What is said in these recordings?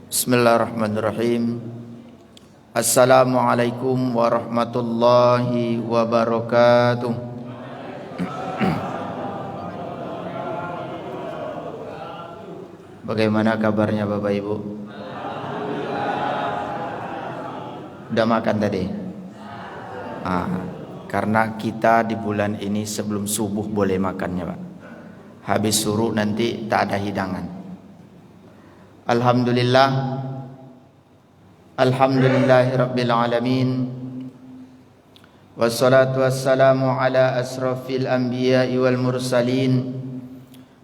Bismillahirrahmanirrahim. Assalamualaikum warahmatullahi wabarakatuh. Bagaimana kabarnya Bapak Ibu? Udah makan tadi? Karena kita di bulan ini sebelum subuh boleh makannya Pak. Habis suruh nanti tak ada hidangan. Alhamdulillah, alhamdulillahirabbil alamin. Wassalatu wassalamu ala asrafil anbiya'i wal mursalin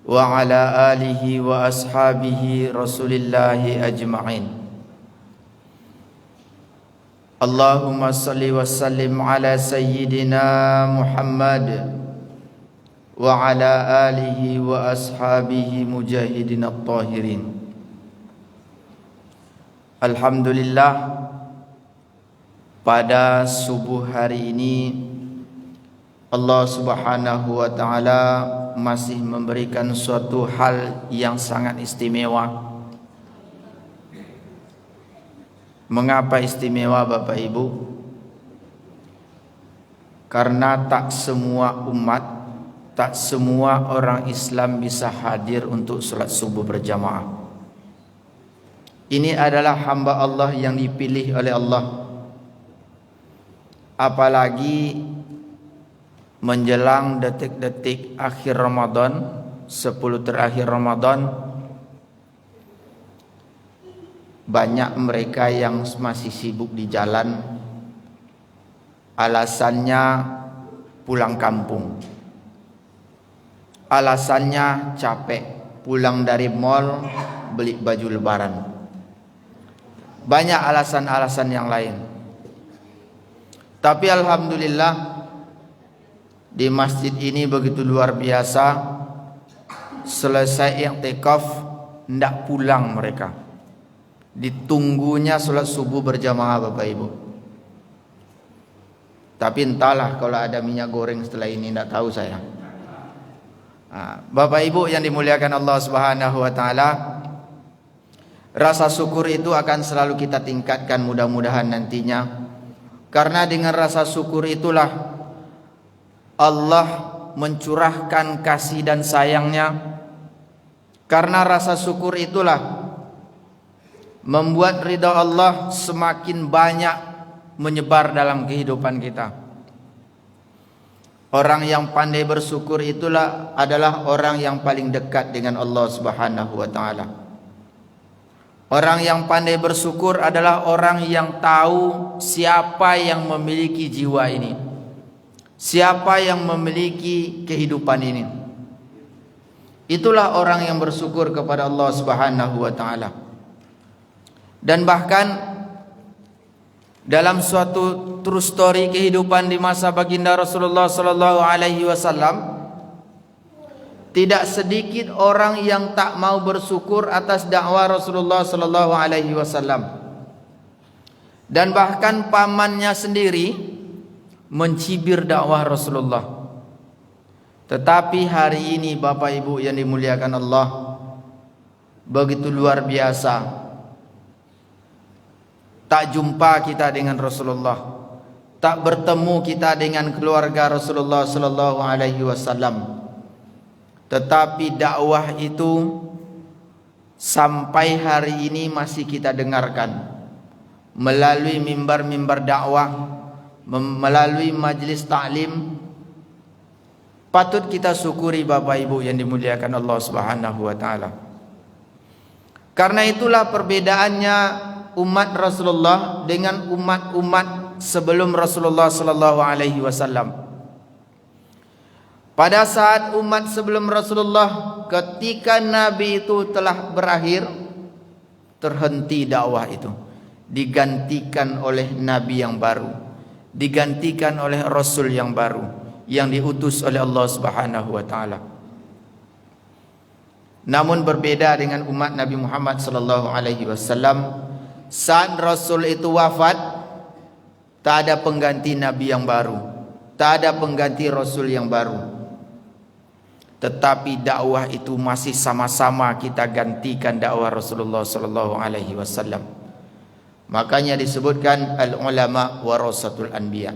wa ala alihi wa ashabihi rasulillahi ajma'in. Allahumma salli wa sallim ala sayyidina Muhammad wa ala alihi wa ashabihi mujahidin at-tahirin. Alhamdulillah, pada subuh hari ini Allah Subhanahu wa ta'ala masih memberikan suatu hal yang sangat istimewa. Mengapa istimewa Bapak Ibu? Karena tak semua umat, tak semua orang Islam bisa hadir untuk salat subuh berjamaah. Ini adalah hamba Allah yang dipilih oleh Allah. Apalagi menjelang detik-detik akhir Ramadan, 10 terakhir Ramadan, banyak mereka yang masih sibuk di jalan. Alasannya pulang kampung. Alasannya capek, pulang dari mall beli baju lebaran. Banyak alasan-alasan yang lain. Tapi alhamdulillah di masjid ini begitu luar biasa. Selesai i'tikaf hendak pulang mereka. Ditunggunya salat subuh berjamaah Bapak Ibu. Tapi entahlah kalau ada minyak goreng setelah ini, tidak tahu saya. Bapak Ibu yang dimuliakan Allah Subhanahu wa ta'ala, rasa syukur itu akan selalu kita tingkatkan mudah-mudahan nantinya. Karena dengan rasa syukur itulah Allah mencurahkan kasih dan sayangnya. Karena rasa syukur itulah membuat ridha Allah semakin banyak menyebar dalam kehidupan kita. Orang yang pandai bersyukur itulah adalah orang yang paling dekat dengan Allah Subhanahu wa ta'ala. Orang yang pandai bersyukur adalah orang yang tahu siapa yang memiliki jiwa ini, siapa yang memiliki kehidupan ini. Itulah orang yang bersyukur kepada Allah Subhanahu wa ta'ala. Dan bahkan dalam suatu true story kehidupan di masa baginda Rasulullah sallallahu alaihi wasallam, tidak sedikit orang yang tak mau bersyukur atas dakwah Rasulullah sallallahu alaihi wasallam. Dan bahkan pamannya sendiri mencibir dakwah Rasulullah. Tetapi hari ini Bapak Ibu yang dimuliakan Allah, begitu luar biasa. Tak jumpa kita dengan Rasulullah, tak bertemu kita dengan keluarga Rasulullah sallallahu alaihi wasallam. Tetapi dakwah itu sampai hari ini masih kita dengarkan melalui mimbar-mimbar dakwah, melalui majlis ta'lim. Patut kita syukuri Bapak Ibu yang dimuliakan Allah Subhanahu wa ta'ala. Karena itulah perbedaannya umat Rasulullah dengan umat-umat sebelum Rasulullah sallallahu alaihi wasallam. Pada saat umat sebelum Rasulullah, ketika Nabi itu telah berakhir, terhenti dakwah itu, digantikan oleh Nabi yang baru, digantikan oleh Rasul yang baru, yang diutus oleh Allah Subhanahu wa ta'ala. Namun berbeda dengan umat Nabi Muhammad sallallahu alaihi wasallam, saat Rasul itu wafat, tak ada pengganti Nabi yang baru, tak ada pengganti Rasul yang baru. tetapi dakwah itu masih sama-sama kita gantikan dakwah Rasulullah sallallahu alaihi wasallam. Makanya disebutkan al ulama warasatul anbiya.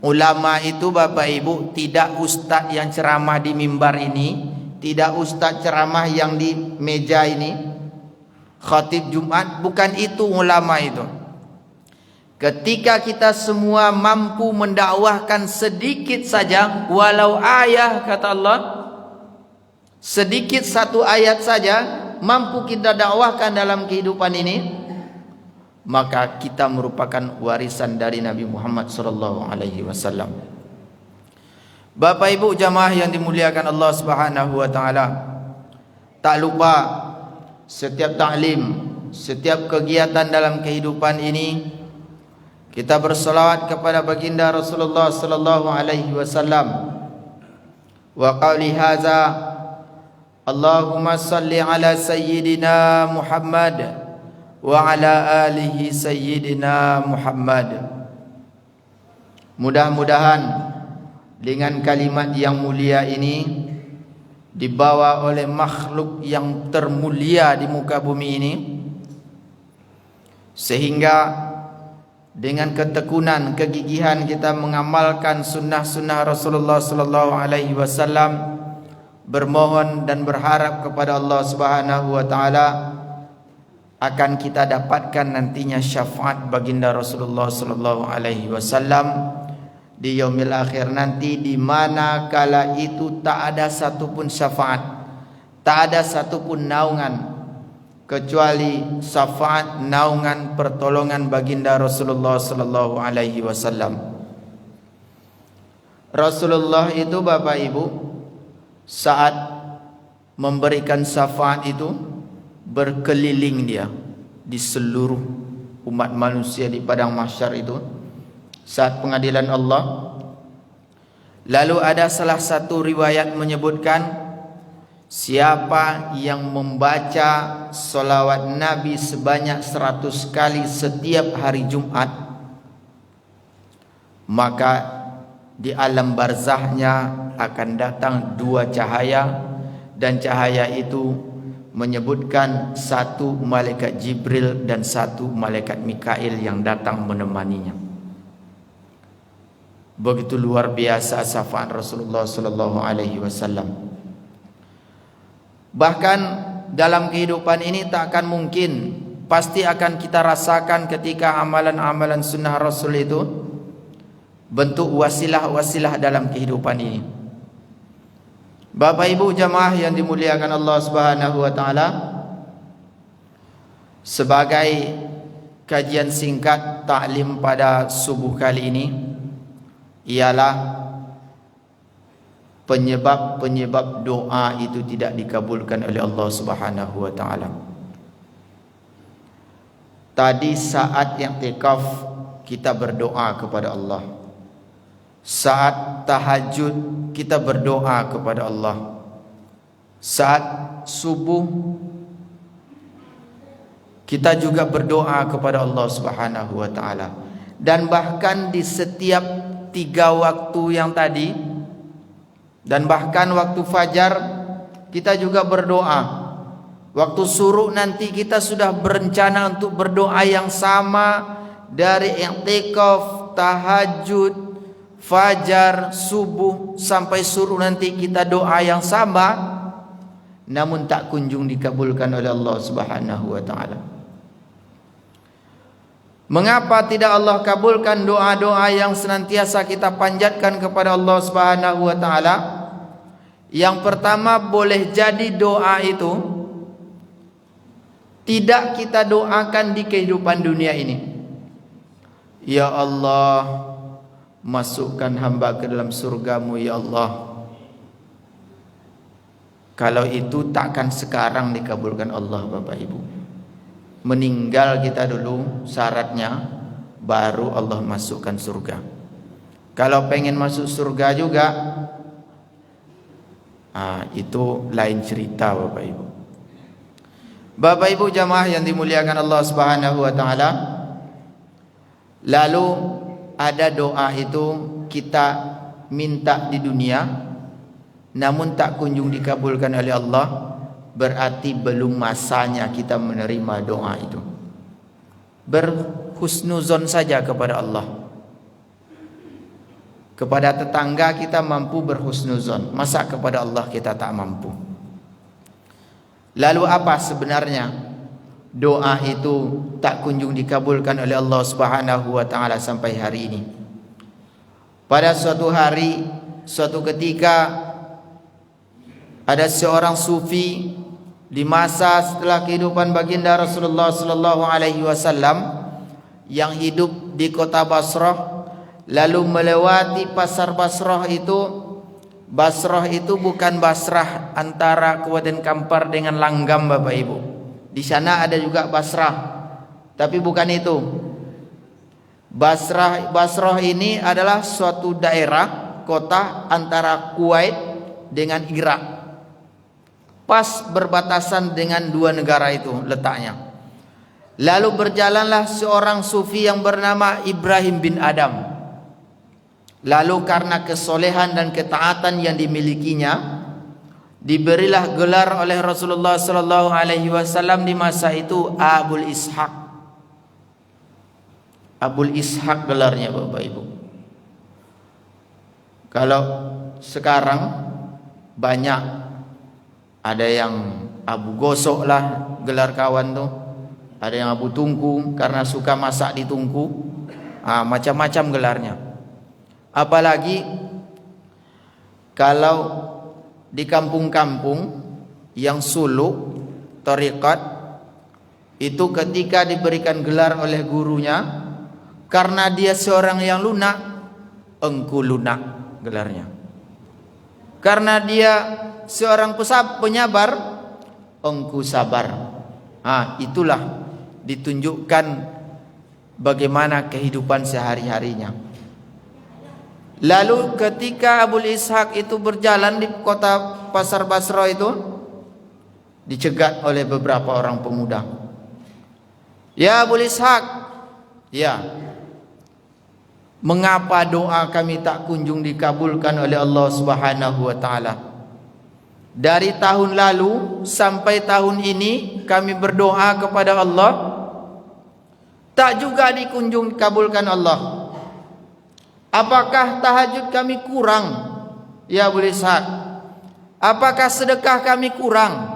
Ulama itu Bapak Ibu tidak ustaz yang ceramah di mimbar ini, tidak ustaz ceramah yang di meja ini, khatib Jumat, bukan itu ulama itu. Ketika kita semua mampu mendakwahkan sedikit saja, walau ayat, kata Allah, sedikit satu ayat saja mampu kita dakwahkan dalam kehidupan ini, maka kita merupakan warisan dari Nabi Muhammad sallallahu alaihi wasallam. Bapak Ibu jamaah yang dimuliakan Allah Subhanahu wa taala, tak lupa setiap taklim, setiap kegiatan dalam kehidupan ini kita berselawat kepada baginda Rasulullah sallallahu alaihi wasallam. Wa qauli hadza Allahumma salli ala sayyidina Muhammad wa ala alihi sayyidina Muhammad. Mudah-mudahan dengan kalimat yang mulia ini dibawa oleh makhluk yang termulia di muka bumi ini, sehingga dengan ketekunan, kegigihan kita mengamalkan sunnah-sunnah Rasulullah sallallahu alaihi wasallam, bermohon dan berharap kepada Allah Subhanahu wa taala akan kita dapatkan nantinya syafaat baginda Rasulullah sallallahu alaihi wasallam di yaumil akhir nanti, di mana kala itu tak ada satupun syafaat, tak ada satupun naungan kecuali syafaat, naungan, pertolongan baginda Rasulullah sallallahu alaihi wasallam. Rasulullah itu Bapak Ibu saat memberikan syafaat itu berkeliling dia di seluruh umat manusia di padang mahsyar itu saat pengadilan Allah. Lalu ada salah satu riwayat menyebutkan, siapa yang membaca solawat Nabi sebanyak 100 kali setiap hari Jumat, maka di alam barzahnya akan datang dua cahaya, dan cahaya itu menyebutkan satu malaikat Jibril dan satu malaikat Mikail yang datang menemaninya. Begitu luar biasa syafaat Rasulullah sallallahu alaihi wasallam. Bahkan dalam kehidupan ini tak akan mungkin, pasti akan kita rasakan ketika amalan-amalan sunnah Rasul itu bentuk wasilah-wasilah dalam kehidupan ini. Bapak Ibu jamaah yang dimuliakan Allah Subhanahu wa taala, sebagai kajian singkat taklim pada subuh kali ini ialah penyebab-penyebab doa itu tidak dikabulkan oleh Allah Subhanahu wa taala. Tadi saat i'tikaf kita berdoa kepada Allah. Saat tahajud kita berdoa kepada Allah. Saat subuh kita juga berdoa kepada Allah Subhanahu wa taala. Dan bahkan di setiap 3 waktu yang tadi, dan bahkan waktu fajar kita juga berdoa. Waktu suruh nanti kita sudah berencana untuk berdoa yang sama, dari i'tikaf, tahajud, fajar, subuh sampai suruh nanti kita doa yang sama, namun tak kunjung dikabulkan oleh Allah Subhanahu wa taala. Mengapa tidak Allah kabulkan doa-doa yang senantiasa kita panjatkan kepada Allah Subhanahu wa taala? Yang pertama, boleh jadi doa itu tidak kita doakan di kehidupan dunia ini. Ya Allah, masukkan hamba ke dalam surgamu ya Allah. Kalau itu takkan sekarang dikabulkan Allah Bapak Ibu. Meninggal kita dulu syaratnya, baru Allah masukkan surga. Kalau pengen masuk surga juga, itu lain cerita Bapak Ibu. Bapak Ibu jamaah yang dimuliakan Allah Subhanahu wa taala, lalu ada doa itu kita minta di dunia, namun tak kunjung dikabulkan oleh Allah, berarti belum masanya kita menerima doa itu. Berhusnuzon saja kepada Allah. Kepada tetangga kita mampu berhusnuzon, masa kepada Allah kita tak mampu? Lalu apa sebenarnya doa itu tak kunjung dikabulkan oleh Allah Subhanahu wa taala sampai hari ini? Pada suatu hari, suatu ketika, ada seorang sufi di masa setelah kehidupan baginda Rasulullah sallallahu alaihi wasallam yang hidup di kota Basrah, lalu melewati pasar Basrah itu. Basrah itu bukan Basrah antara Kabupaten Kampar dengan Langgam, Bapak Ibu. Di sana ada juga Basrah, tapi bukan itu. Basrah ini adalah suatu daerah kota antara Kuwait dengan Irak. Pas berbatasan dengan dua negara itu letaknya. Lalu berjalanlah seorang sufi yang bernama Ibrahim bin Adam. Lalu karena kesolehan dan ketaatan yang dimilikinya, diberilah gelar oleh Rasulullah sallallahu alaihi wasallam di masa itu Abul Ishaq. Abul Ishaq gelarnya, Bapak Ibu. Kalau sekarang banyak, ada yang Abu Gosok lah gelar kawan tuh, ada yang Abu Tungku karena suka masak di tungku, macam-macam gelarnya. Apalagi kalau di kampung-kampung yang suluk tariqat itu, ketika diberikan gelar oleh gurunya, karena dia seorang yang lunak, engku lunak gelarnya. Karena dia seorang penyabar, engku sabar. Itulah ditunjukkan bagaimana kehidupan sehari-harinya. Lalu ketika Abul Ishaq itu berjalan di kota pasar Basrah itu, dicegat oleh beberapa orang pemuda. Ya Abul Ishaq, ya, mengapa doa kami tak kunjung dikabulkan oleh Allah Subhanahu wa taala? Dari tahun lalu sampai tahun ini kami berdoa kepada Allah, tak juga dikunjung dikabulkan Allah. Apakah tahajud kami kurang, ya Abul Ishaq? Apakah sedekah kami kurang?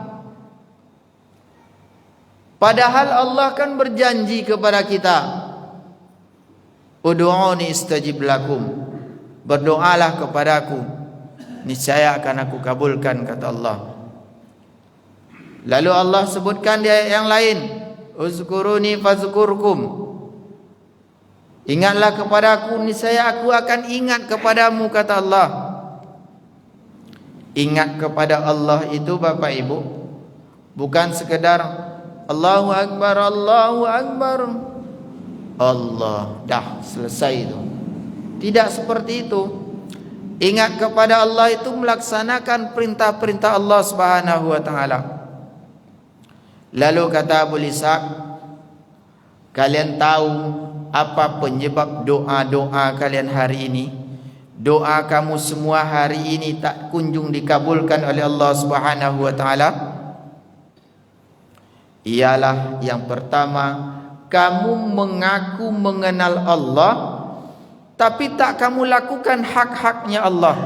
Padahal Allah kan berjanji kepada kita, ud'uni istajib lakum, berdoalah kepadaku, niscaya akan aku kabulkan, kata Allah. Lalu Allah sebutkan di ayat yang lain, uzkuruni fazkurkum, ingatlah kepadaku, niscaya aku akan ingat kepadamu, kata Allah. Ingat kepada Allah itu, Bapak Ibu, bukan sekedar Allahu Akbar, Allahu Akbar, Allah, dah selesai itu. Tidak seperti itu. Ingat kepada Allah itu melaksanakan perintah-perintah Allah Subhanahu wa taala. Lalu kata Abu Ishaq, kalian tahu apa penyebab doa-doa kalian hari ini? Doa kamu semua hari ini tak kunjung dikabulkan oleh Allah Subhanahu wa taala. Ialah yang pertama, kamu mengaku mengenal Allah, tapi tak kamu lakukan hak-haknya Allah.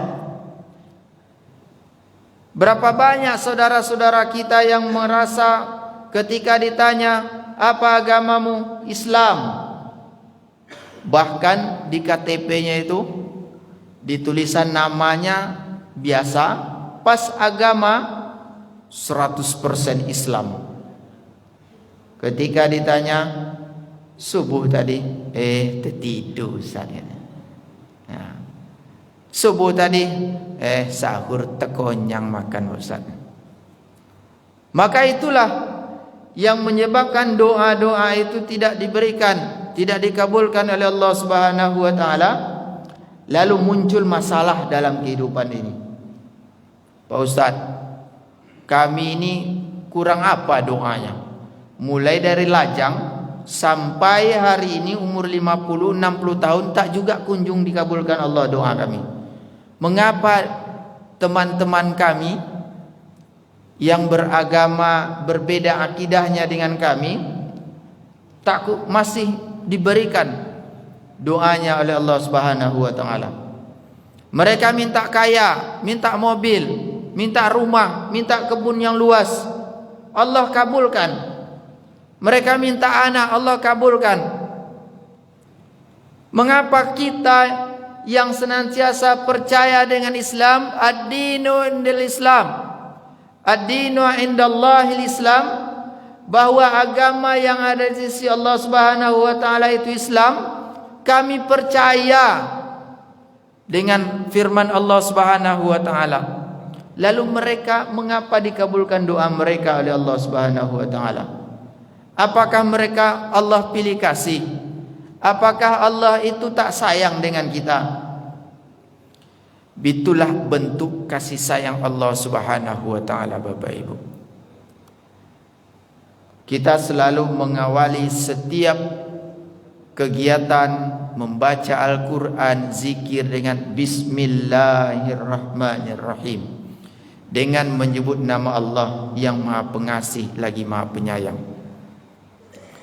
Berapa banyak saudara-saudara kita yang merasa ketika ditanya, apa agamamu? Islam. Bahkan di KTP-nya itu ditulisan namanya biasa, pas agama 100% Islam. Ketika ditanya subuh tadi, tertidur saya. Subuh tadi, sahur tekonyang makan Ustaz. Maka itulah yang menyebabkan doa-doa itu tidak diberikan, tidak dikabulkan oleh Allah Subhanahu wa taala. Lalu muncul masalah dalam kehidupan ini. Pak Ustaz, kami ini kurang apa doanya? Mulai dari lajang sampai hari ini umur 50-60 tahun tak juga kunjung dikabulkan Allah doa kami. Mengapa teman-teman kami yang beragama berbeda akidahnya dengan kami takut masih diberikan doanya oleh Allah Subhanahu wa taala. Mereka minta kaya, minta mobil, minta rumah, minta kebun yang luas, Allah kabulkan. Mereka minta anak, Allah kabulkan. Mengapa kita yang senantiasa percaya dengan Islam, ad-dinu indal Islam, ad-dinu indallahil Islam, bahwa agama yang ada di sisi Allah Subhanahu wa taala itu Islam, kami percaya dengan firman Allah Subhanahu wa taala. Lalu mereka, mengapa dikabulkan doa mereka oleh Allah Subhanahu wa taala? Apakah mereka Allah pilih kasih? Apakah Allah itu tak sayang dengan kita? Itulah bentuk kasih sayang Allah Subhanahu wa taala, Bapak Ibu. Kita selalu mengawali setiap kegiatan membaca Al-Quran, zikir dengan Bismillahirrahmanirrahim, dengan menyebut nama Allah yang Maha Pengasih lagi Maha Penyayang.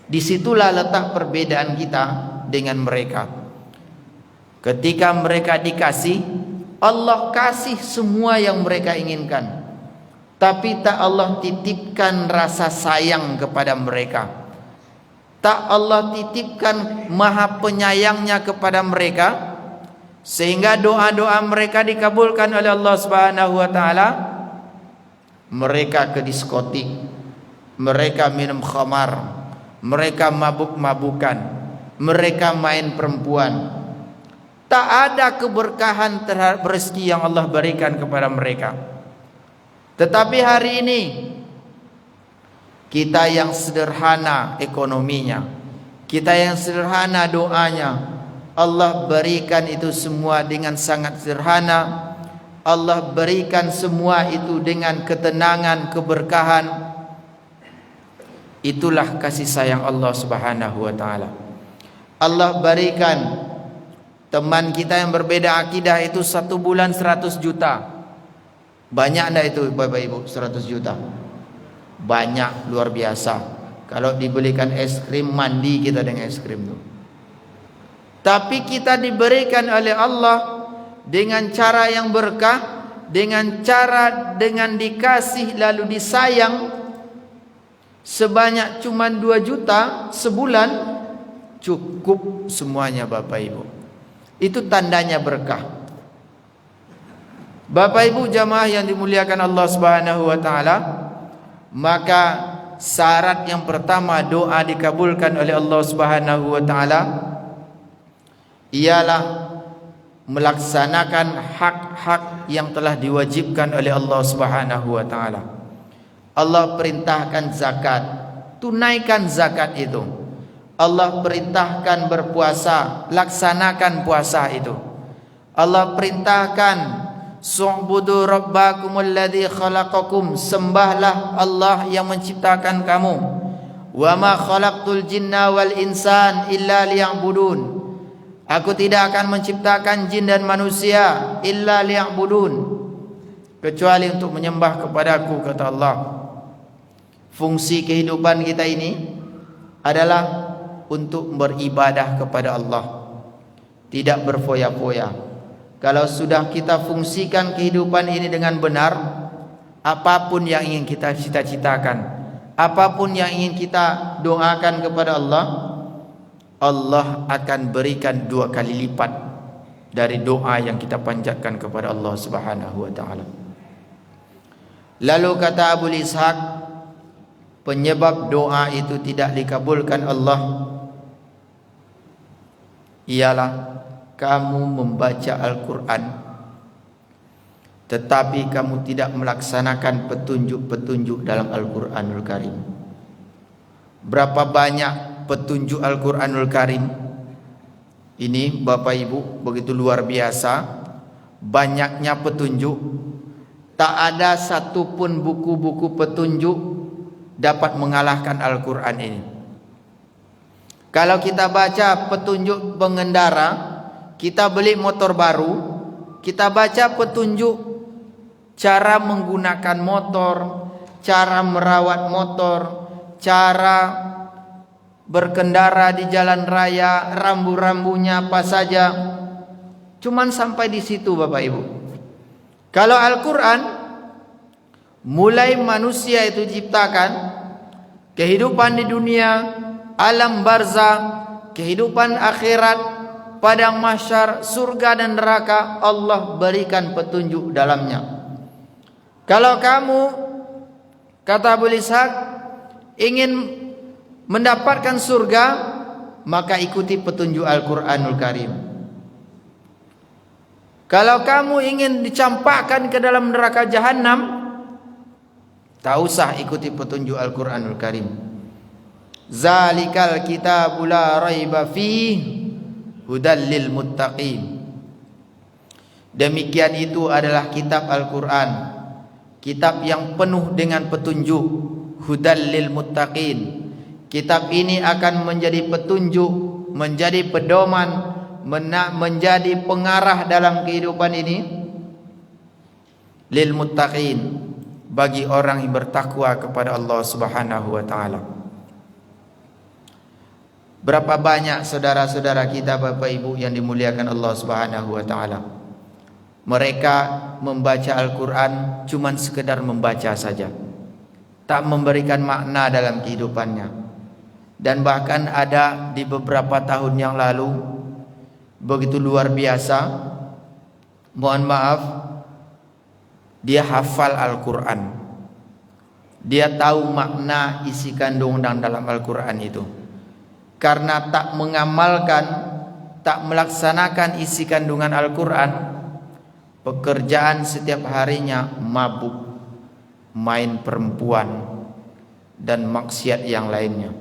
Disitulah letak perbedaan kita dengan mereka. Ketika mereka dikasih, Allah kasih semua yang mereka inginkan, tapi tak Allah titipkan rasa sayang kepada mereka. Tak Allah titipkan Maha Penyayangnya kepada mereka, sehingga doa-doa mereka dikabulkan oleh Allah Subhanahu wa taala. Mereka ke diskotik, mereka minum khamar, mereka mabuk-mabukan, mereka main perempuan. Tak ada keberkahan terhadap rezeki yang Allah berikan kepada mereka. Tetapi hari ini kita yang sederhana ekonominya, kita yang sederhana doanya, Allah berikan itu semua dengan sangat sederhana. Allah berikan semua itu dengan ketenangan, keberkahan. Itulah kasih sayang Allah Subhanahu wa taala. Allah berikan teman kita yang berbeda akidah itu 1 bulan 100 juta. Banyak enggak itu Bapak Ibu? 100 juta. Banyak, luar biasa. Kalau dibelikan es krim, mandi kita dengan es krim itu. Tapi kita diberikan oleh Allah dengan cara yang berkah, dengan dikasih lalu disayang sebanyak cuma 2 juta sebulan, cukup semuanya Bapak Ibu. Itu tandanya berkah. Bapak Ibu jamaah yang dimuliakan Allah Subhanahu wa taala, maka syarat yang pertama doa dikabulkan oleh Allah Subhanahu wa taala ialah melaksanakan hak-hak yang telah diwajibkan oleh Allah Subhanahu wa taala. Allah perintahkan zakat, tunaikan zakat itu. Allah perintahkan berpuasa, laksanakan puasa itu. Allah perintahkan su'budu rabbakumul ladzi khalaqakum, sembahlah Allah yang menciptakan kamu. Wa ma khalaqtul jinna wal insan illa liya'budun, aku tidak akan menciptakan jin dan manusia illa liya'budun, kecuali untuk menyembah kepadaku, kata Allah. Fungsi kehidupan kita ini adalah untuk beribadah kepada Allah, tidak berfoya-foya. Kalau sudah kita fungsikan kehidupan ini dengan benar, apapun yang ingin kita cita-citakan, apapun yang ingin kita doakan kepada Allah, Allah akan berikan 2 kali lipat dari doa yang kita panjatkan kepada Allah Subhanahu wa taala. Lalu kata Abu Ishaq, penyebab doa itu tidak dikabulkan Allah ialah kamu membaca Al-Quran tetapi kamu tidak melaksanakan petunjuk-petunjuk dalam Al-Quranul Karim. Berapa banyak petunjuk Al-Quranul Karim ini Bapak Ibu, begitu luar biasa banyaknya petunjuk. Tak ada satupun buku-buku petunjuk dapat mengalahkan Al-Quran ini. Kalau kita baca petunjuk pengendara, kita beli motor baru, kita baca petunjuk cara menggunakan motor, cara merawat motor, cara berkendara di jalan raya, rambu-rambunya apa saja. Cuman sampai di situ Bapak Ibu. Kalau Al-Quran, mulai manusia itu diciptakan, kehidupan di dunia, alam barzakh, kehidupan akhirat, padang mahsyar, surga dan neraka, Allah berikan petunjuk dalamnya. Kalau kamu, kata Abu Ishaq, ingin mendapatkan surga, maka ikuti petunjuk Al-Quranul Karim. Kalau kamu ingin dicampakkan ke dalam neraka jahanam, tak usah ikuti petunjuk Al-Quranul Karim. Zalikal kitabu la raiba fihi hudal lil muttaqin. Demikian itu adalah kitab Al-Quran, kitab yang penuh dengan petunjuk. Hudal lil muttaqin. Kitab ini akan menjadi petunjuk, menjadi pedoman, menjadi pengarah dalam kehidupan ini lil muttaqin, bagi orang yang bertakwa kepada Allah Subhanahu wa taala. Berapa banyak saudara-saudara kita, Bapak Ibu yang dimuliakan Allah Subhanahu wa taala, mereka membaca Al-Quran cuman sekedar membaca saja, tak memberikan makna dalam kehidupannya. Dan bahkan ada di beberapa tahun yang lalu, begitu luar biasa, mohon maaf, dia hafal Al-Quran, dia tahu makna isi kandungan dalam Al-Quran itu. Karena tak mengamalkan, tak melaksanakan isi kandungan Al-Quran, pekerjaan setiap harinya mabuk, main perempuan, dan maksiat yang lainnya.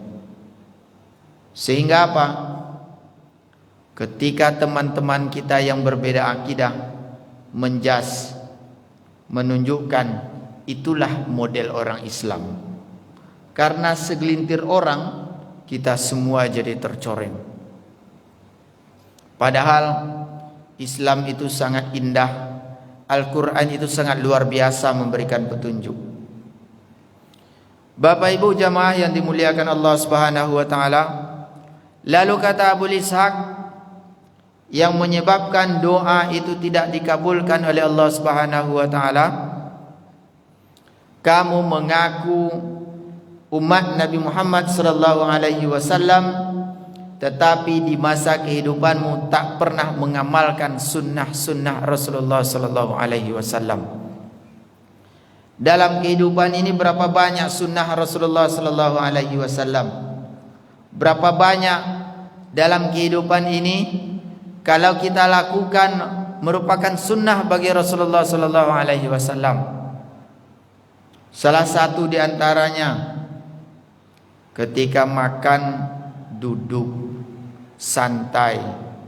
Sehingga apa? Ketika teman-teman kita yang berbeda akidah menjas, menunjukkan itulah model orang Islam, karena segelintir orang kita semua jadi tercoreng. Padahal Islam itu sangat indah, Al-Quran itu sangat luar biasa memberikan petunjuk. Bapak Ibu jamaah yang dimuliakan Allah Subhanahu wa taala, lalu kata Abu Ishaq, yang menyebabkan doa itu tidak dikabulkan oleh Allah Subhanahu wa taala, kamu mengaku umat Nabi Muhammad sallallahu alaihi wasallam, tetapi di masa kehidupanmu tak pernah mengamalkan sunnah-sunnah Rasulullah sallallahu alaihi wasallam. Dalam kehidupan ini berapa banyak sunnah Rasulullah sallallahu alaihi wasallam? Berapa banyak dalam kehidupan ini kalau kita lakukan merupakan sunnah bagi Rasulullah sallallahu alaihi wasallam. Salah satu di antaranya, ketika makan duduk santai,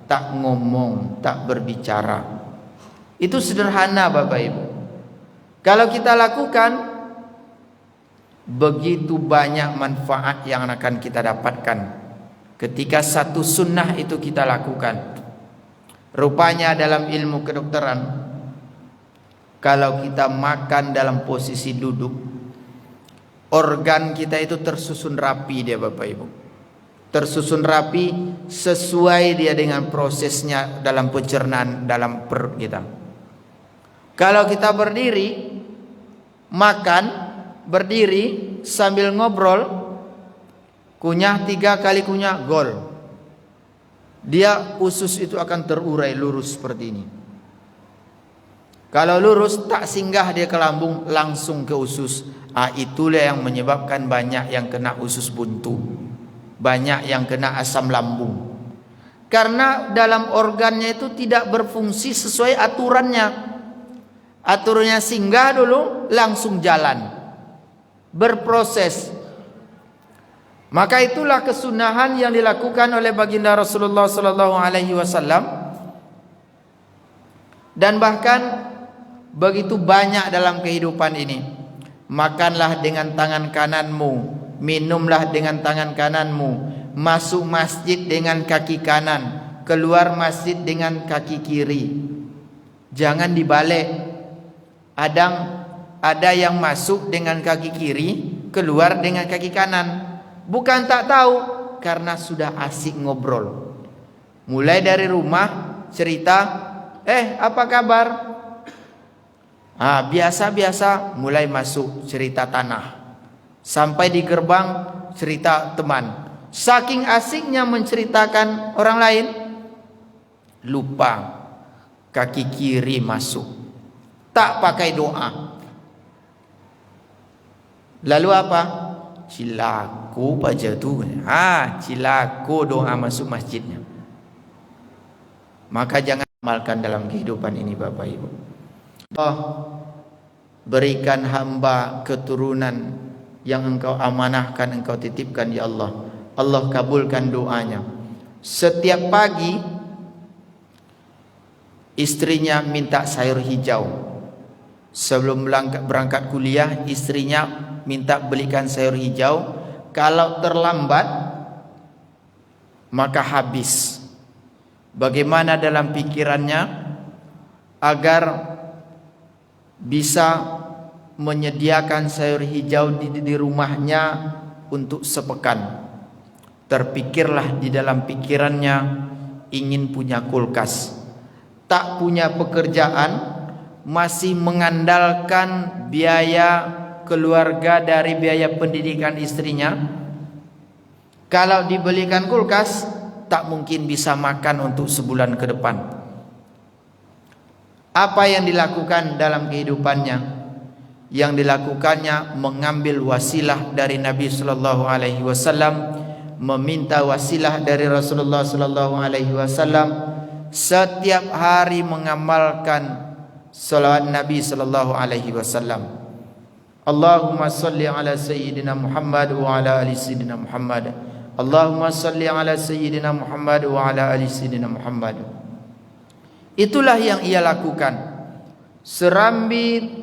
tak ngomong, tak berbicara. Itu sederhana Bapak Ibu. Kalau kita lakukan, begitu banyak manfaat yang akan kita dapatkan ketika satu sunnah itu kita lakukan. Rupanya dalam ilmu kedokteran, kalau kita makan dalam posisi duduk, organ kita itu tersusun rapi dia Bapak Ibu. Tersusun rapi sesuai dia dengan prosesnya dalam pencernaan dalam perut kita. Kalau kita berdiri, makan, berdiri sambil ngobrol, kunyah 3 kali kunyah, gol. Dia usus itu akan terurai lurus seperti ini. Kalau lurus tak singgah dia ke lambung, langsung ke usus. Itulah yang menyebabkan banyak yang kena usus buntu, banyak yang kena asam lambung. Karena dalam organnya itu tidak berfungsi sesuai aturannya. Aturannya singgah dulu, langsung jalan, berproses. Maka itulah kesunahan yang dilakukan oleh baginda Rasulullah sallallahu alaihi wasallam. Dan bahkan begitu banyak dalam kehidupan ini. Makanlah dengan tangan kananmu, minumlah dengan tangan kananmu, masuk masjid dengan kaki kanan, keluar masjid dengan kaki kiri. Jangan dibalik. Ada yang masuk dengan kaki kiri, keluar dengan kaki kanan. Bukan tak tahu, karena sudah asik ngobrol. Mulai dari rumah cerita, apa kabar? Biasa-biasa, mulai masuk cerita tanah. Sampai di gerbang cerita teman. Saking asiknya menceritakan orang lain, lupa kaki kiri masuk. Tak pakai doa. Lalu apa? Cilaku baca tu. Cilaku doa masuk masjidnya. Maka jangan amalkan dalam kehidupan ini Bapak Ibu. Allah berikan hamba keturunan yang engkau amanahkan, engkau titipkan ya Allah. Allah kabulkan doanya. Setiap pagi istrinya minta sayur hijau. Sebelum berangkat kuliah, istrinya minta belikan sayur hijau. Kalau terlambat maka habis. Bagaimana dalam pikirannya agar bisa menyediakan sayur hijau di rumahnya untuk sepekan. Terpikirlah di dalam pikirannya ingin punya kulkas. Tak punya pekerjaan, masih mengandalkan biaya keluarga dari biaya pendidikan istrinya. Kalau dibelikan kulkas, tak mungkin bisa makan untuk sebulan ke depan. Apa yang dilakukan dalam kehidupannya? Yang dilakukannya mengambil wasilah dari Nabi sallallahu alaihi wasallam, meminta wasilah dari Rasulullah sallallahu alaihi wasallam, setiap hari mengamalkan salawat Nabi sallallahu alaihi wasallam. Allahumma salli ala sayyidina Muhammad wa ala ali sayyidina Muhammad. Allahumma salli ala sayyidina Muhammad wa ala ali sayyidina Muhammad. Itulah yang ia lakukan. Serambi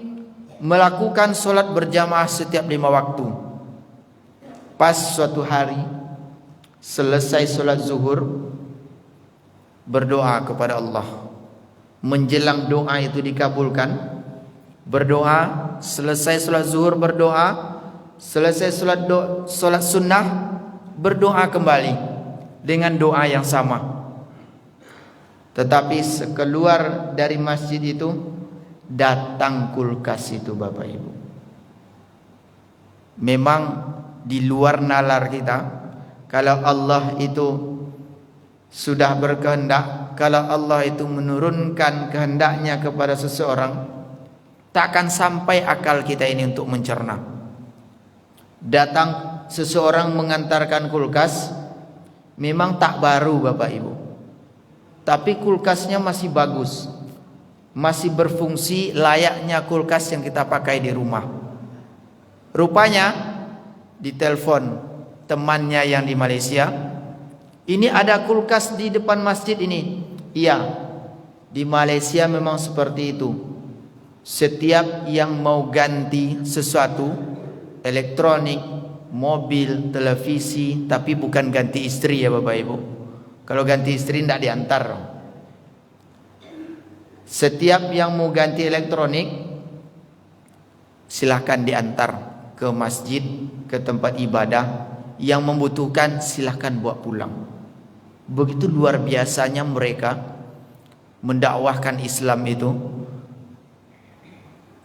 melakukan solat berjamaah setiap 5 waktu. Pas suatu hari selesai solat zuhur, berdoa kepada Allah. Menjelang doa itu dikabulkan, berdoa, selesai solat zuhur berdoa, selesai solat sunnah berdoa kembali dengan doa yang sama. Tetapi sekeluar dari masjid itu datang kulkas itu Bapak Ibu. Memang di luar nalar kita. Kalau Allah itu sudah berkehendak, kalau Allah itu menurunkan kehendaknya kepada seseorang, takkan sampai akal kita ini untuk mencerna. Datang seseorang mengantarkan kulkas, memang tak baru Bapak Ibu, tapi kulkasnya masih bagus, masih berfungsi layaknya kulkas yang kita pakai di rumah. Rupanya ditelepon temannya yang di Malaysia, ini ada kulkas di depan masjid ini. Iya, di Malaysia memang seperti itu. Setiap yang mau ganti sesuatu, elektronik, mobil, televisi, tapi bukan ganti istri ya Bapak Ibu. Kalau ganti istri tidak diantar. Setiap yang mau ganti elektronik, silahkan diantar ke masjid, ke tempat ibadah. Yang membutuhkan silahkan bawa pulang. Begitu luar biasanya mereka mendakwahkan Islam itu.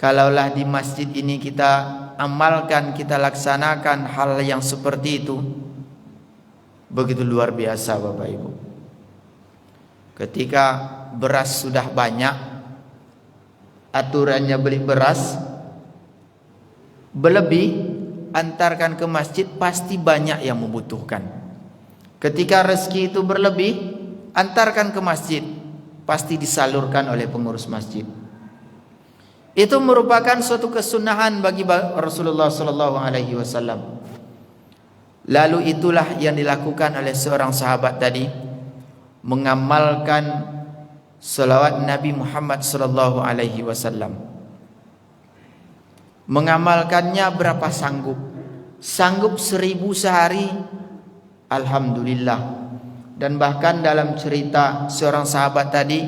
Kalaulah di masjid ini kita amalkan, kita laksanakan hal yang seperti itu, begitu luar biasa Bapak Ibu. Ketika beras sudah banyak, aturannya beli beras berlebih, antarkan ke masjid, pasti banyak yang membutuhkan. Ketika rezeki itu berlebih, antarkan ke masjid, pasti disalurkan oleh pengurus masjid. Itu merupakan suatu kesunahan bagi Rasulullah sallallahu alaihi wasallam. Lalu itulah yang dilakukan oleh seorang sahabat tadi, mengamalkan salawat Nabi Muhammad sallallahu alaihi wasallam. Mengamalkannya berapa sanggup? Sanggup 1000 sehari, alhamdulillah. Dan bahkan dalam cerita seorang sahabat tadi,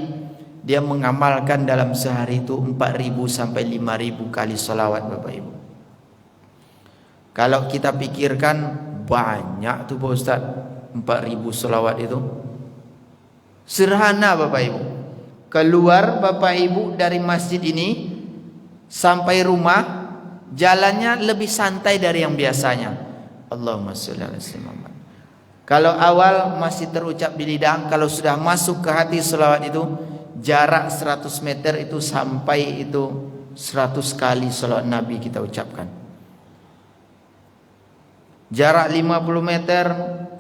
dia mengamalkan dalam sehari itu 4.000 sampai 5.000 kali salawat Bapak Ibu. Kalau kita pikirkan banyak tuh Pak Ustaz, 4.000 salawat itu. Sederhana Bapak Ibu. Keluar Bapak Ibu dari masjid ini sampai rumah, jalannya lebih santai dari yang biasanya. Allahumma sholli ala sayyidina Muhammad. Kalau awal masih terucap di lidah, kalau sudah masuk ke hati salawat itu, jarak 100 meter itu sampai itu 100 kali salawat Nabi kita ucapkan. Jarak 50 meter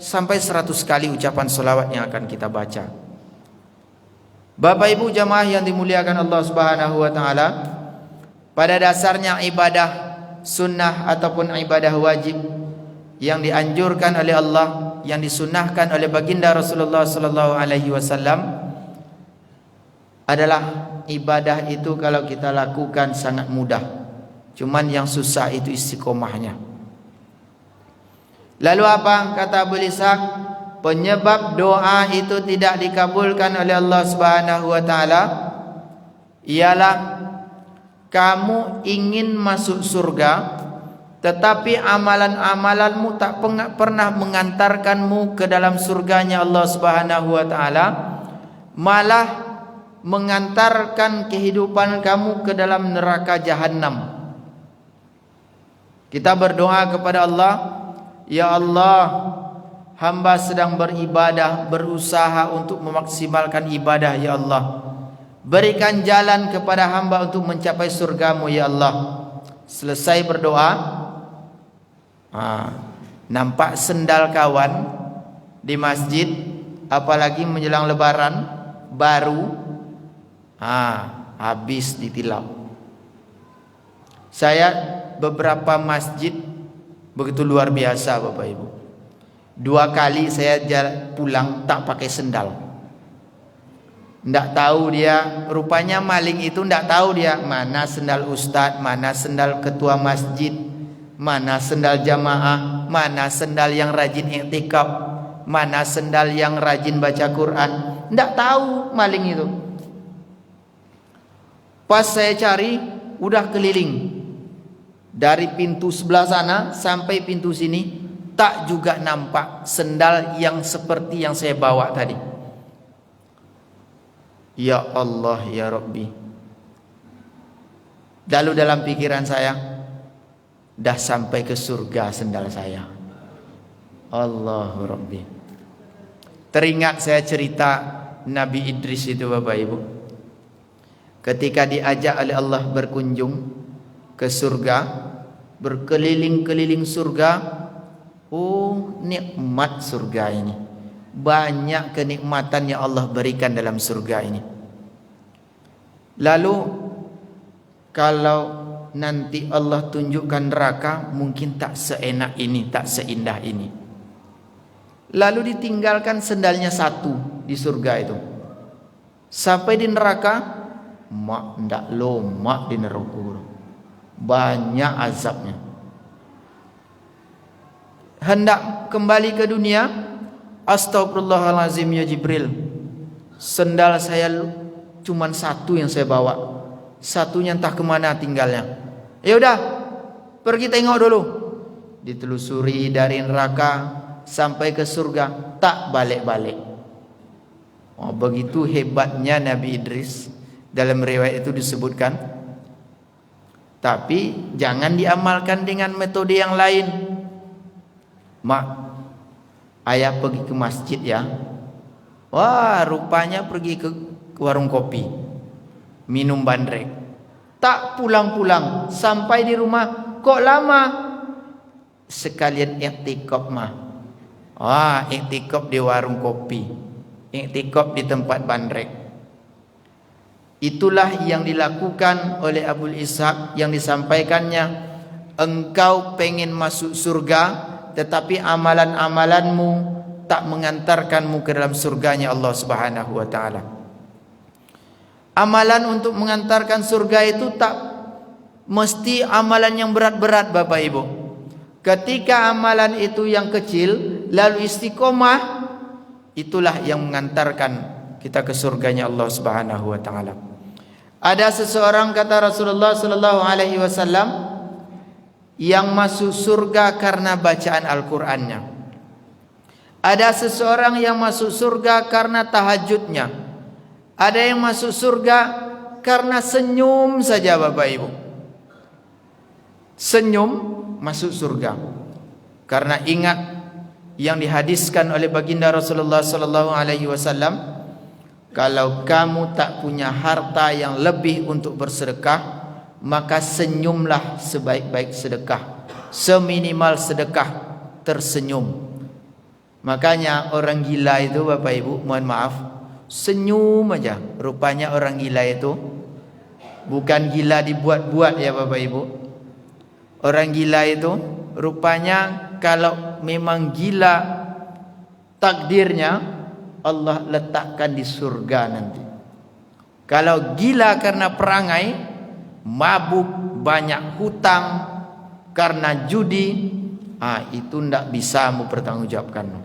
sampai 100 kali ucapan salawat yang akan kita baca. Bapak Ibu jamaah yang dimuliakan Allah Subhanahu wa taala, pada dasarnya ibadah sunnah ataupun ibadah wajib yang dianjurkan oleh Allah, yang disunnahkan oleh baginda Rasulullah sallallahu alaihi wasallam adalah ibadah itu kalau kita lakukan sangat mudah. Cuman yang susah itu istiqomahnya. Lalu apa kata Abu Ishaq? Penyebab doa itu tidak dikabulkan oleh Allah Subhanahu wa taala ialah kamu ingin masuk surga, tetapi amalan-amalanmu tak pernah mengantarkanmu ke dalam surganya Allah Subhanahu wa taala, malah mengantarkan kehidupan kamu ke dalam neraka jahanam. Kita berdoa kepada Allah, ya Allah, hamba sedang beribadah, berusaha untuk memaksimalkan ibadah ya Allah. Berikan jalan kepada hamba untuk mencapai surgamu ya Allah. Selesai berdoa, nampak sendal kawan di masjid, apalagi menjelang lebaran baru, habis ditilap. Saya beberapa masjid begitu luar biasa Bapak Ibu. 2 kali saya pulang tak pakai sendal. Ndak tahu dia, rupanya maling itu ndak tahu dia mana sendal ustadz, mana sendal ketua masjid, mana sendal jamaah, mana sendal yang rajin i'tikaf, mana sendal yang rajin baca Quran. Ndak tahu maling itu. Pas saya cari, udah keliling dari pintu sebelah sana sampai pintu sini, tak juga nampak sendal yang seperti yang saya bawa tadi. Ya Allah ya Rabbi. Lalu dalam pikiran saya, dah sampai ke surga sendal saya. Allahu Rabbi. Teringat saya cerita Nabi Idris itu Bapak Ibu. Ketika diajak oleh Allah berkunjung ke surga, berkeliling-keliling surga, oh nikmat surga ini. Banyak kenikmatan yang Allah berikan dalam surga ini. Lalu kalau nanti Allah tunjukkan neraka, mungkin tak seenak ini, tak seindah ini. Lalu ditinggalkan sendalnya satu di surga itu. Sampai di neraka, mak ndak lomak di neraka. Banyak azabnya. Hendak kembali ke dunia, astagfirullahalazim ya Jibril, sendal saya cuman satu yang saya bawa, satunya entah kemana tinggalnya. Ya udah, pergi tengok dulu. Ditelusuri dari neraka sampai ke surga, tak balik-balik. Oh, begitu hebatnya Nabi Idris. Dalam riwayat itu disebutkan. Tapi jangan diamalkan dengan metode yang lain. Mak, ayah pergi ke masjid ya. Wah, rupanya pergi ke warung kopi, minum bandrek. Tak pulang-pulang, sampai di rumah, kok lama? Sekalian i'tikaf mah. Wah, i'tikaf di warung kopi, i'tikaf di tempat bandrek. Itulah yang dilakukan oleh Abu Ishaq, yang disampaikannya. Engkau pengen masuk surga, tetapi amalan-amalanmu tak mengantarkanmu ke dalam surganya Allah Subhanahu wa taala. Amalan untuk mengantarkan surga itu tak mesti amalan yang berat-berat Bapak Ibu. Ketika amalan itu yang kecil lalu istiqomah, itulah yang mengantarkan kita ke surganya Allah Subhanahu wa taala. Ada seseorang, kata Rasulullah sallallahu alaihi wasallam, yang masuk surga karena bacaan Al-Qur'annya. Ada seseorang yang masuk surga karena tahajudnya. Ada yang masuk surga karena senyum saja, Bapak Ibu. Senyum masuk surga. Karena ingat yang dihadiskan oleh baginda Rasulullah sallallahu alaihi wasallam, kalau kamu tak punya harta yang lebih untuk bersedekah, maka senyumlah sebaik-baik sedekah. Seminimal sedekah, tersenyum. Makanya orang gila itu, Bapak Ibu, mohon maaf, senyum aja. Rupanya orang gila itu bukan gila dibuat-buat ya Bapak Ibu. Orang gila itu rupanya kalau memang gila takdirnya, Allah letakkan di surga nanti. Kalau gila karena perangai, mabuk, banyak hutang, karena judi, itu tidak bisa mempertanggungjawabkan.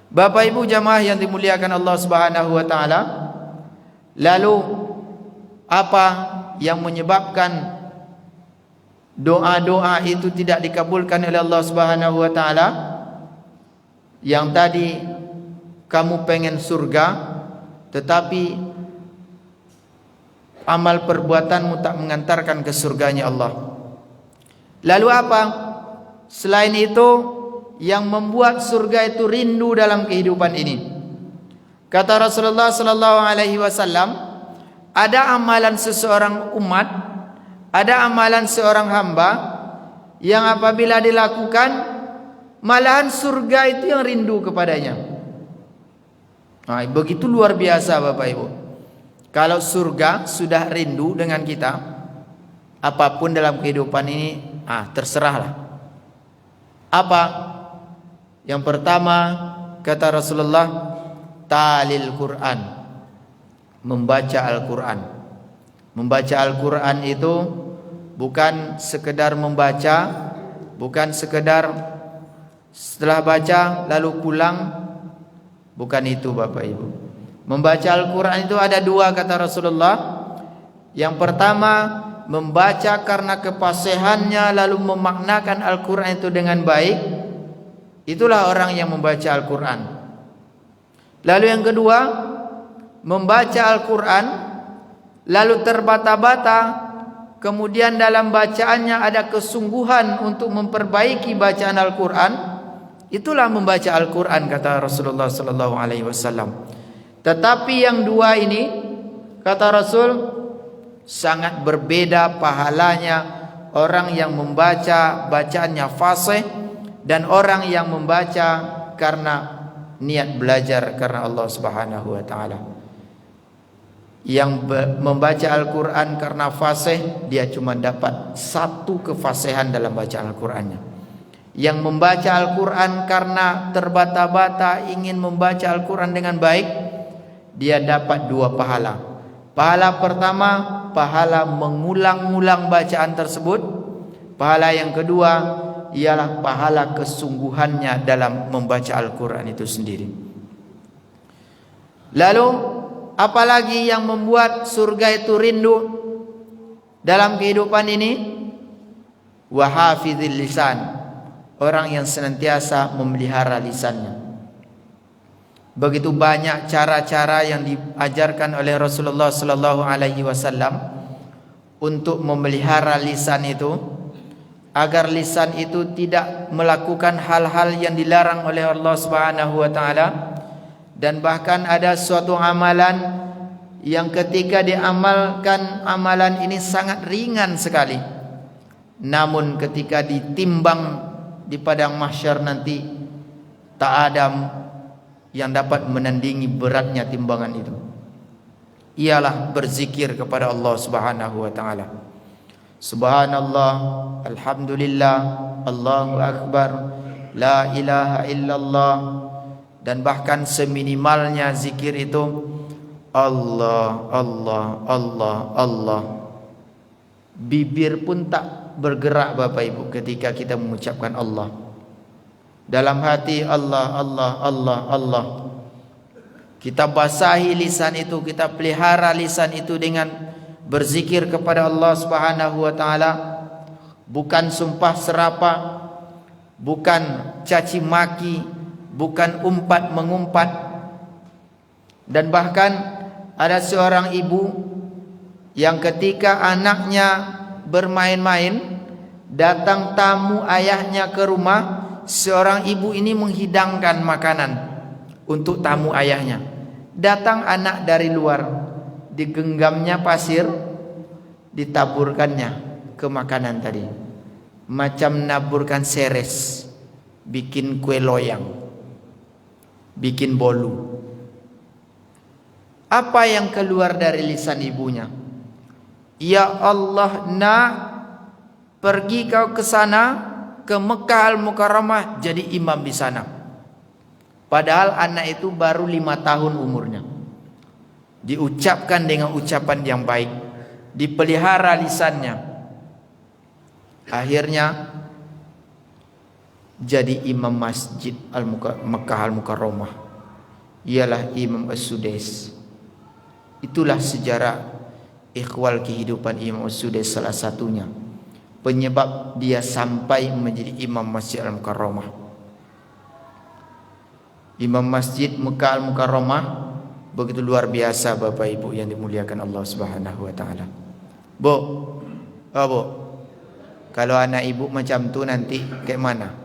Bapak Ibu jamaah yang dimuliakan Allah Subhanahu wa taala, lalu apa yang menyebabkan doa-doa itu tidak dikabulkan oleh Allah Subhanahu wa taala? Yang tadi kamu pengen surga, tetapi amal perbuatanmu tak mengantarkan ke surganya Allah. Lalu apa? Selain itu, yang membuat surga itu rindu dalam kehidupan ini. Kata Rasulullah sallallahu alaihi wasallam, ada amalan seseorang umat, ada amalan seorang hamba yang apabila dilakukan, malahan surga itu yang rindu kepadanya. Begitu luar biasa Bapak Ibu. Kalau surga sudah rindu dengan kita, apapun dalam kehidupan ini, terserahlah. Apa? Yang pertama, kata Rasulullah, talil Quran, membaca Al-Quran. Membaca Al-Quran itu bukan sekedar membaca, bukan sekedar setelah baca lalu pulang, bukan itu Bapak Ibu. Membaca Al-Quran itu ada dua, kata Rasulullah. Yang pertama, membaca karena kefasihannya lalu memaknakan Al-Quran itu dengan baik, itulah orang yang membaca Al-Quran. Lalu yang kedua, membaca Al-Quran lalu terbata-bata, kemudian dalam bacaannya ada kesungguhan untuk memperbaiki bacaan Al-Quran, itulah membaca Al-Quran, kata Rasulullah sallallahu alaihi wasallam. Tetapi yang dua ini, kata Rasul, sangat berbeda pahalanya orang yang membaca bacaannya fasih dan orang yang membaca karena niat belajar karena Allah Subhanahu wa taala. Yang membaca Al-Quran karena fasih, dia cuma dapat satu kefasihan dalam bacaan Al-Qurannya. Yang membaca Al-Quran karena terbata-bata ingin membaca Al-Quran dengan baik, dia dapat dua pahala. Pahala pertama, pahala mengulang-ulang bacaan tersebut. Pahala yang kedua ialah pahala kesungguhannya dalam membaca Al-Quran itu sendiri. Lalu apalagi yang membuat surga itu rindu dalam kehidupan ini? Wahafizil lisan, orang yang senantiasa memelihara lisannya. Begitu banyak cara-cara yang diajarkan oleh Rasulullah sallallahu alaihi wasallam untuk memelihara lisan itu, agar lisan itu tidak melakukan hal-hal yang dilarang oleh Allah Subhanahu wa taala. Dan bahkan ada suatu amalan yang ketika diamalkan, amalan ini sangat ringan sekali, namun ketika ditimbang di padang mahsyar nanti, tak ada yang dapat menandingi beratnya timbangan itu. Ialah berzikir kepada Allah Subhanahu wa taala. Subhanallah, alhamdulillah, Allahu akbar, la ilaha illallah. Dan bahkan seminimalnya zikir itu Allah, Allah, Allah, Allah. Bibir pun tak bergerak Bapak Ibu ketika kita mengucapkan Allah. Dalam hati Allah, Allah, Allah, Allah. Kita basahi lisan itu, kita pelihara lisan itu dengan berzikir kepada Allah Subhanahu wa taala, bukan sumpah serapah, bukan caci maki, bukan umpat mengumpat. Dan bahkan ada seorang ibu yang ketika anaknya bermain-main, datang tamu ayahnya ke rumah, seorang ibu ini menghidangkan makanan untuk tamu ayahnya. Datang anak dari luar, digenggamnya pasir, ditaburkannya ke makanan tadi, macam naburkan seres, bikin kue loyang, bikin bolu. Apa yang keluar dari lisan ibunya? Ya Allah, nak, pergi kau ke sana, ke Mekah Al-Mukarramah, jadi imam di sana. Padahal anak itu baru 5 tahun umurnya. Diucapkan dengan ucapan yang baik, dipelihara lisannya. Akhirnya jadi imam masjid Mekah Al-Mukarramah. Ialah Imam As-Sudais. Itulah sejarah ikhwal kehidupan Imam As-Sudais, salah satunya penyebab dia sampai menjadi imam Masjid Al-Mukarramah. Imam Masjid Mekah Al-Mukarramah begitu luar biasa, Bapak Ibu yang dimuliakan Allah Subhanahu wa taala. Bu, Bu, kalau anak ibu macam tu nanti kayak mana?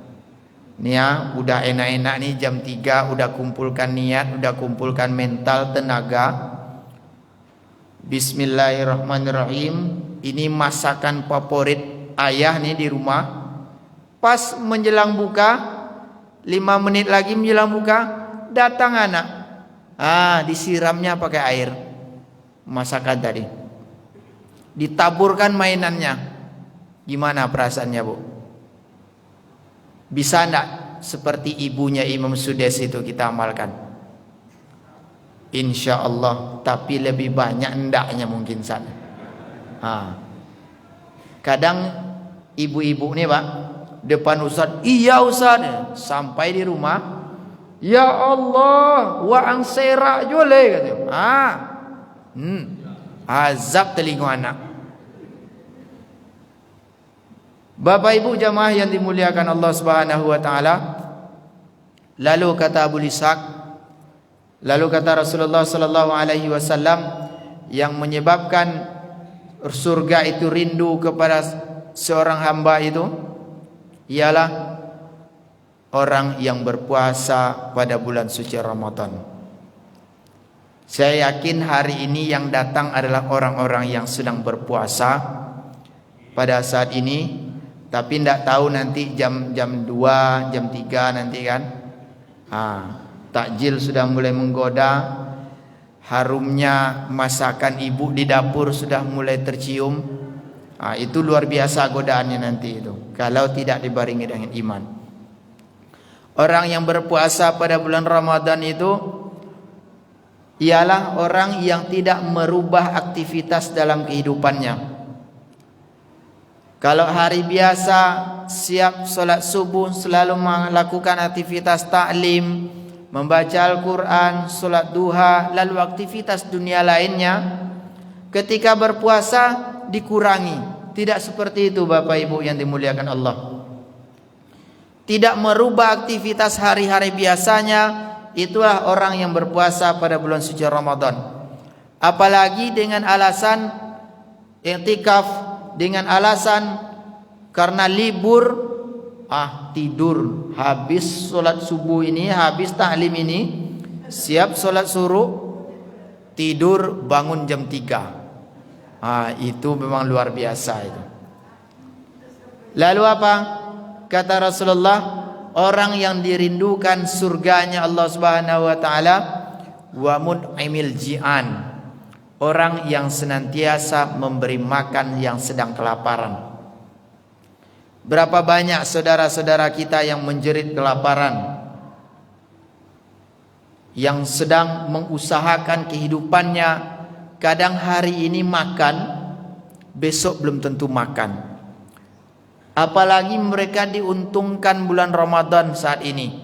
Nih ya, udah enak-enak nih jam 3 udah kumpulkan niat, udah kumpulkan mental, tenaga. Bismillahirrahmanirrahim. Ini masakan favorit ayah nih di rumah. Pas menjelang buka, 5 menit lagi menjelang buka, datang anak. Disiramnya pakai air masakan tadi, ditaburkan mainannya. Gimana perasaannya, Bu? Bisa enggak seperti ibunya Imam Sudais itu kita amalkan? Insya Allah, tapi lebih banyak endaknya mungkin sana. Kadang ibu-ibu nih Pak, depan Ustaz, iya Ustaz, sampai di rumah, ya Allah, wa angserak jole katanya. Azab telinga anak. Bapak Ibu jamaah yang dimuliakan Allah Subhanahu wa taala. Lalu kata Abu Ishaq, lalu kata Rasulullah sallallahu alaihi wasallam, yang menyebabkan surga itu rindu kepada seorang hamba itu ialah orang yang berpuasa pada bulan suci Ramadan. Saya yakin hari ini yang datang adalah orang-orang yang sedang berpuasa pada saat ini, tapi tidak tahu nanti jam 2, jam 3 nanti kan. Takjil sudah mulai menggoda, harumnya masakan ibu di dapur sudah mulai tercium. Itu luar biasa godaannya nanti itu, kalau tidak dibarengi dengan iman. Orang yang berpuasa pada bulan Ramadan itu ialah orang yang tidak merubah aktivitas dalam kehidupannya. Kalau hari biasa siap solat subuh, selalu melakukan aktivitas taklim, membaca Al-Quran, solat duha, lalu aktivitas dunia lainnya, ketika berpuasa dikurangi. Tidak seperti itu Bapak Ibu yang dimuliakan Allah. Tidak merubah aktivitas hari-hari biasanya, itulah orang yang berpuasa pada bulan suci Ramadan. Apalagi dengan alasan i'tikaf, dengan alasan karena libur, tidur, habis solat subuh ini, habis taklim ini, siap solat suruh, tidur, bangun jam 3. Itu memang luar biasa itu. Lalu apa? Kata Rasulullah, orang yang dirindukan surganya Allah Subhanahu wa taala, wa mun'imil ji'an, orang yang senantiasa memberi makan yang sedang kelaparan. Berapa banyak saudara-saudara kita yang menjerit kelaparan, yang sedang mengusahakan kehidupannya, kadang hari ini makan, besok belum tentu makan. Apalagi mereka diuntungkan bulan Ramadan saat ini,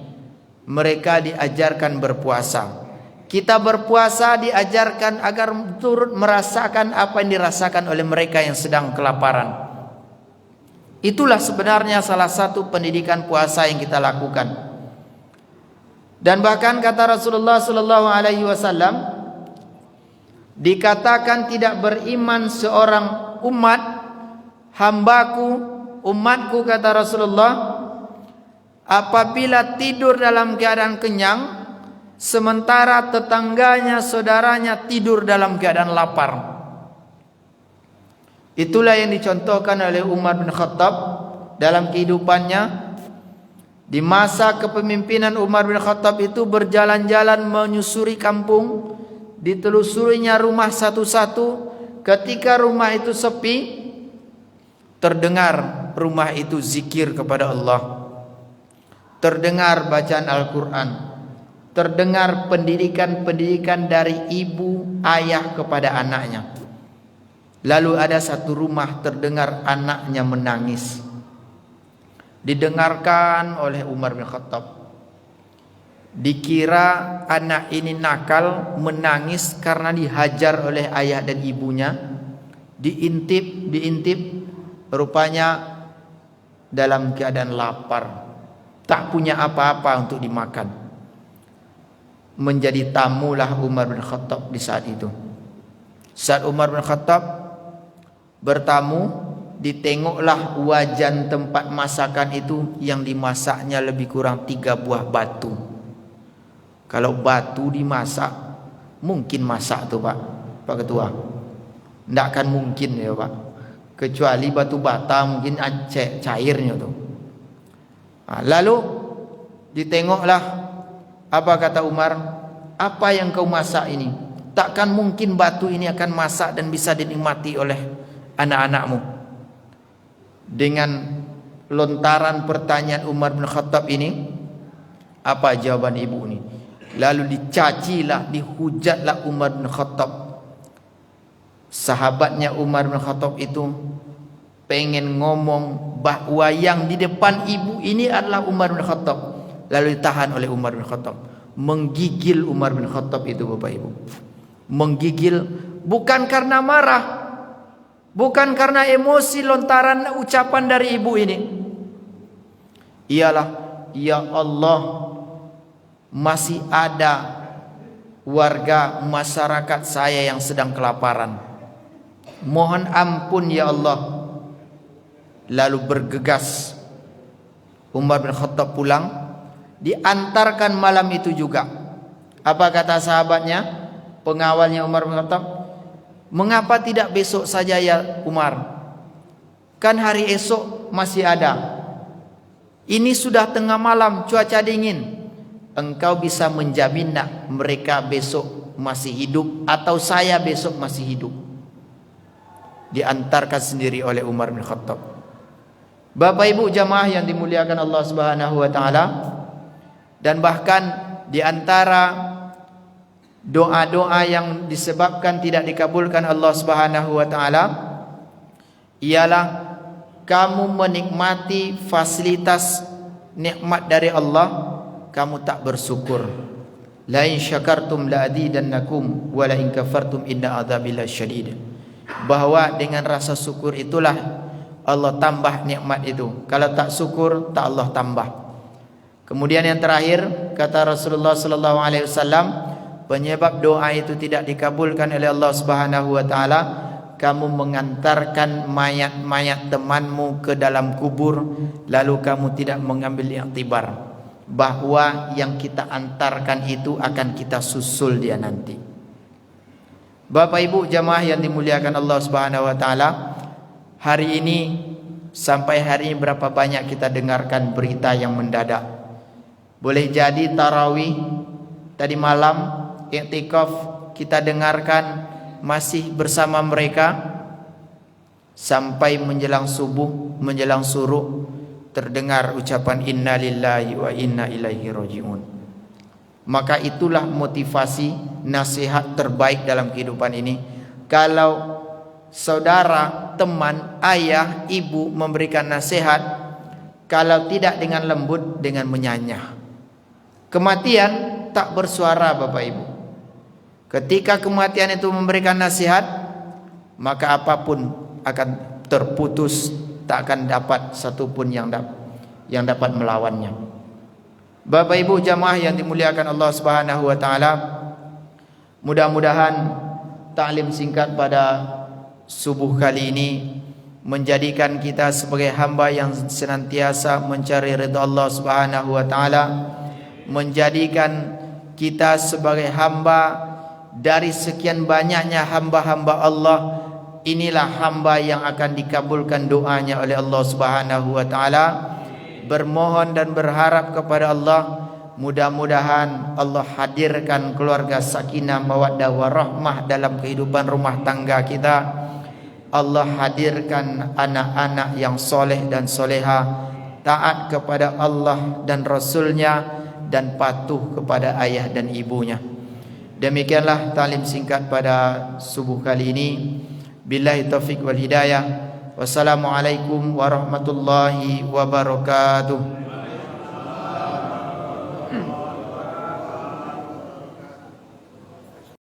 mereka diajarkan berpuasa. Kita berpuasa diajarkan agar turut merasakan apa yang dirasakan oleh mereka yang sedang kelaparan. Itulah sebenarnya salah satu pendidikan puasa yang kita lakukan. Dan bahkan kata Rasulullah sallallahu alaihi wasallam, dikatakan tidak beriman seorang umat, hambaku, umatku kata Rasulullah, apabila tidur dalam keadaan kenyang sementara tetangganya, saudaranya tidur dalam keadaan lapar. Itulah yang dicontohkan oleh Umar bin Khattab dalam kehidupannya. Di masa kepemimpinan Umar bin Khattab itu berjalan-jalan menyusuri kampung, ditelusurinya rumah satu-satu. Ketika rumah itu sepi, terdengar rumah itu zikir kepada Allah, terdengar bacaan Al-Quran, terdengar pendidikan-pendidikan dari ibu ayah kepada anaknya. Lalu ada satu rumah terdengar anaknya menangis. Didengarkan oleh Umar bin Khattab. Dikira anak ini nakal, menangis karena dihajar oleh ayah dan ibunya. Diintip, rupanya dalam keadaan lapar, tak punya apa-apa untuk dimakan. Menjadi tamulah Umar bin Khattab di saat itu. Saat Umar bin Khattab bertamu, ditengoklah wajan tempat masakan itu yang dimasaknya lebih kurang 3 buah batu. Kalau batu dimasak, mungkin masak tuh Pak Ketua? Tidak akan mungkin ya Pak. Kecuali batu bata mungkin cairnya tuh. Lalu ditengoklah. Apa kata Umar? Apa yang kau masak ini? Takkan mungkin batu ini akan masak dan bisa dinikmati oleh anak-anakmu. Dengan lontaran pertanyaan Umar bin Khattab ini, apa jawaban ibu ini? Lalu dicacilah, dihujatlah Umar bin Khattab. Sahabatnya Umar bin Khattab itu pengen ngomong bahwa yang di depan ibu ini adalah Umar bin Khattab. Lalu ditahan oleh Umar bin Khattab. Menggigil Umar bin Khattab itu Bapak Ibu. Menggigil bukan karena marah, bukan karena emosi lontaran ucapan dari ibu ini. Ialah, ya Allah, masih ada warga masyarakat saya yang sedang kelaparan. Mohon ampun ya Allah. Lalu bergegas Umar bin Khattab pulang. Diantarkan malam itu juga. Apa kata sahabatnya, pengawalnya Umar bin Khattab? Mengapa tidak besok saja ya Umar? Kan hari esok masih ada. Ini sudah tengah malam, cuaca dingin. Engkau bisa menjamin tak mereka besok masih hidup atau saya besok masih hidup? Diantarkan sendiri oleh Umar bin Khattab. Bapak Ibu jamaah yang dimuliakan Allah Subhanahu wa taala, dan bahkan di antara doa-doa yang disebabkan tidak dikabulkan Allah Subhanahu wa taala ialah kamu menikmati fasilitas nikmat dari Allah, kamu tak bersyukur. La in syakartum la azidannakum wa la in kafartum inna adzabi lasyadid. Bahwa dengan rasa syukur itulah Allah tambah nikmat itu. Kalau tak syukur, tak Allah tambah. Kemudian yang terakhir kata Rasulullah sallallahu alaihi wasallam, penyebab doa itu tidak dikabulkan oleh Allah Subhanahu wa taala, kamu mengantarkan mayat-mayat temanmu ke dalam kubur lalu kamu tidak mengambil iktibar bahwa yang kita antarkan itu akan kita susul dia nanti. Bapak Ibu jamaah yang dimuliakan Allah Subhanahu wa taala, hari ini sampai hari ini berapa banyak kita dengarkan berita yang mendadak. Boleh jadi tarawih tadi malam, iktikaf kita dengarkan masih bersama mereka sampai menjelang subuh, menjelang suruh terdengar ucapan inna lillahi wa inna ilaihi rajiun. Maka itulah motivasi nasihat terbaik dalam kehidupan ini. Kalau saudara, teman, ayah, ibu memberikan nasihat, kalau tidak dengan lembut, dengan menyanyah. Kematian tak bersuara Bapak Ibu. Ketika kematian itu memberikan nasihat, maka apapun akan terputus, tak akan dapat satupun yang dapat melawannya. Bapak Ibu jamaah yang dimuliakan Allah Subhanahu wa taala, mudah-mudahan taklim singkat pada subuh kali ini menjadikan kita sebagai hamba yang senantiasa mencari ridha Allah Subhanahu wa taala, menjadikan kita sebagai hamba dari sekian banyaknya hamba-hamba Allah, inilah hamba yang akan dikabulkan doanya oleh Allah Subhanahu wa taala. Bermohon dan berharap kepada Allah, mudah-mudahan Allah hadirkan keluarga sakinah mawaddah warahmah dalam kehidupan rumah tangga kita. Allah hadirkan anak-anak yang soleh dan soleha, taat kepada Allah dan Rasulnya, dan patuh kepada ayah dan ibunya. Demikianlah taklim singkat pada subuh kali ini. Billahi taufiq wal hidayah. Wassalamualaikum warahmatullahi wabarakatuh.